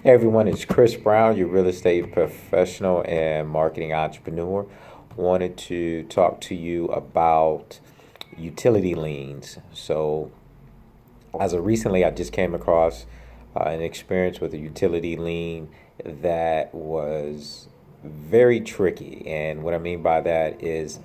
Hey everyone, it's Chris Brown, your real estate professional and marketing entrepreneur. Wanted to talk to you about utility liens. So, as of recently, I just came across an experience with a utility lien that was very tricky. And what I mean by that is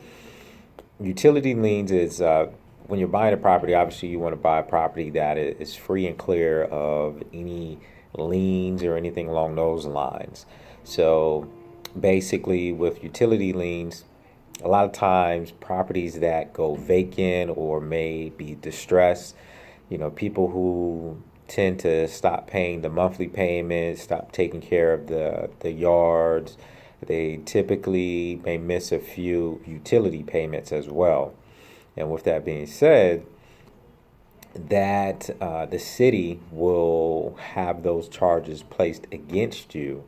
utility liens is when you're buying a property, obviously you want to buy a property that is free and clear of any liens or anything along those lines. So basically, with utility liens, a lot of times properties that go vacant or may be distressed, people who tend to stop paying the monthly payments, stop taking care of the yards, they typically may miss a few utility payments as well. And with that being said, that the city will have those charges placed against you,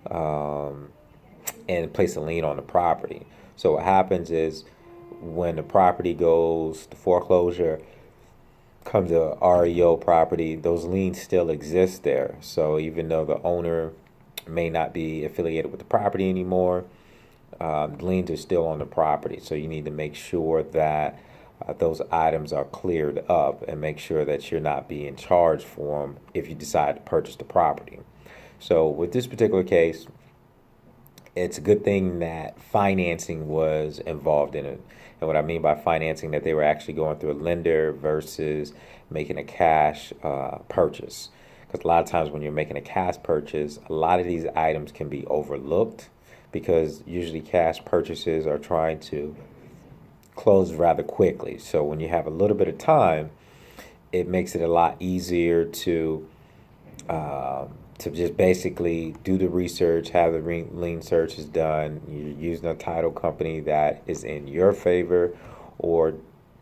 um, and place a lien on the property. So what happens is when the property goes to foreclosure, comes a REO property, those liens still exist there. So even though the owner may not be affiliated with the property anymore, liens are still on the property. So you need to make sure that those items are cleared up and make sure that you're not being charged for them if you decide to purchase the property. So with this particular case, it's a good thing that financing was involved in it. And what I mean by financing, that they were actually going through a lender versus making a cash purchase. Because a lot of times when you're making a cash purchase, a lot of these items can be overlooked because usually cash purchases are trying to close rather quickly. So when you have a little bit of time, it makes it a lot easier to just basically do the research, have the lien searches done. You're using a title company that is in your favor, or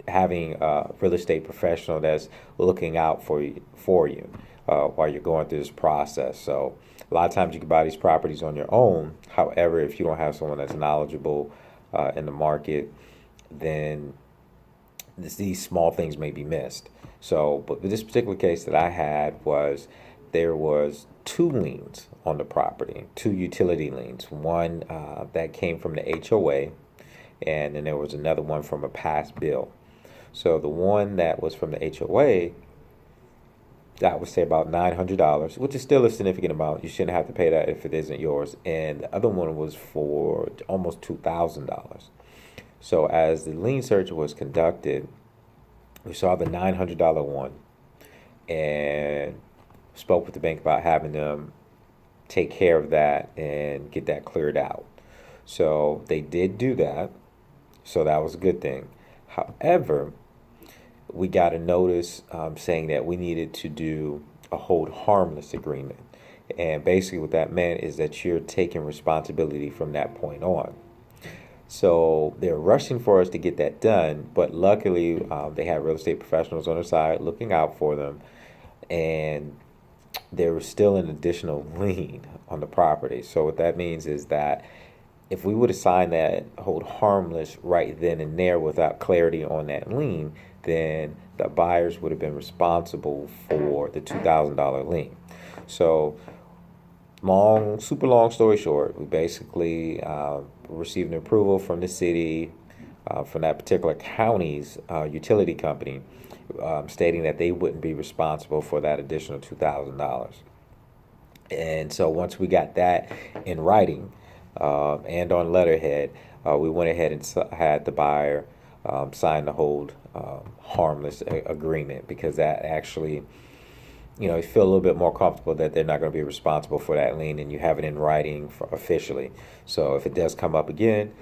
having a real estate professional that's looking out for you while you're going through this process. So a lot of times you can buy these properties on your own. However, if you don't have someone that's knowledgeable in the market, then these small things may be missed. So, but this particular case that I had was there was two liens on the property, two utility liens. One that came from the HOA, and then there was another one from a past bill. So the one that was from the HOA, that would say about $900, which is still a significant amount. You shouldn't have to pay that if it isn't yours. And the other one was for almost $2,000. So as the lien search was conducted, we saw the $900 one and spoke with the bank about having them take care of that and get that cleared out. So they did do that. So that was a good thing. However, we got a notice saying that we needed to do a hold harmless agreement. And basically what that meant is that you're taking responsibility from that point on. So they're rushing for us to get that done, but luckily they had real estate professionals on their side looking out for them, and there was still an additional lien on the property. So what that means is that if we would have signed that hold harmless right then and there without clarity on that lien, then the buyers would have been responsible for the $2,000 lien. So super long story short, we basically received an approval from the city, from that particular county's utility company, stating that they wouldn't be responsible for that additional $2,000. And so once we got that in writing and on letterhead, we went ahead and had the buyer sign the hold harmless agreement, because that actually, you feel a little bit more comfortable that they're not going to be responsible for that lien, and you have it in writing officially. So if it does come up again,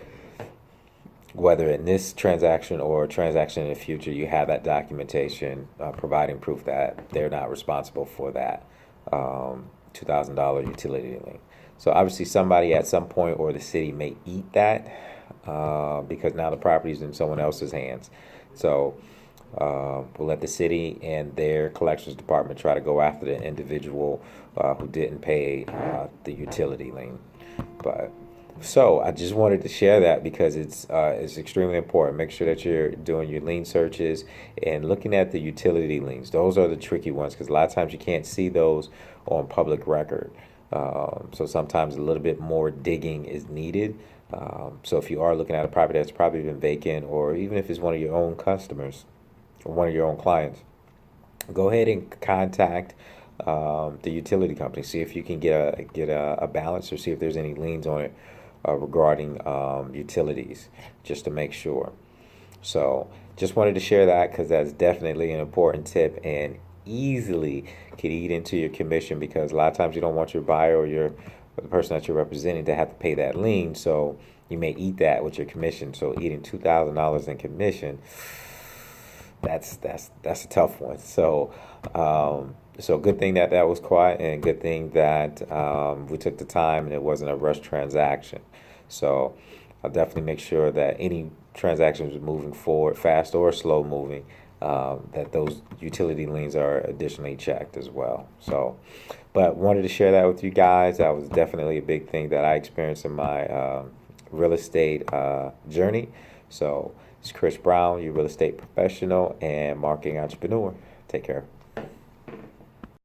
whether in this transaction or a transaction in the future, you have that documentation providing proof that they're not responsible for that $2,000 utility lien. So obviously somebody at some point, or the city, may eat that because now the property is in someone else's hands. So we'll let the city and their collections department try to go after the individual who didn't pay the utility lien. But So I just wanted to share that because it's extremely important. Make sure that you're doing your lien searches and looking at the utility liens. Those are the tricky ones because a lot of times you can't see those on public record. So sometimes a little bit more digging is needed. So if you are looking at a property that's probably been vacant, or even if it's one of your own customers or one of your own clients, go ahead and contact the utility company. See if you can get a balance, or see if there's any liens on it regarding utilities, just to make sure. So just wanted to share that because that's definitely an important tip and easily could eat into your commission, because a lot of times you don't want your buyer or the person that you're representing to have to pay that lien. So you may eat that with your commission. So eating $2,000 in commission, that's a tough one. So good thing that that was quiet, and good thing that we took the time and it wasn't a rush transaction. So I'll definitely make sure that any transactions moving forward, fast or slow moving, that those utility liens are additionally checked as well. So, but wanted to share that with you guys. That was definitely a big thing that I experienced in my real estate journey. So it's Chris Brown, your real estate professional and marketing entrepreneur. Take care.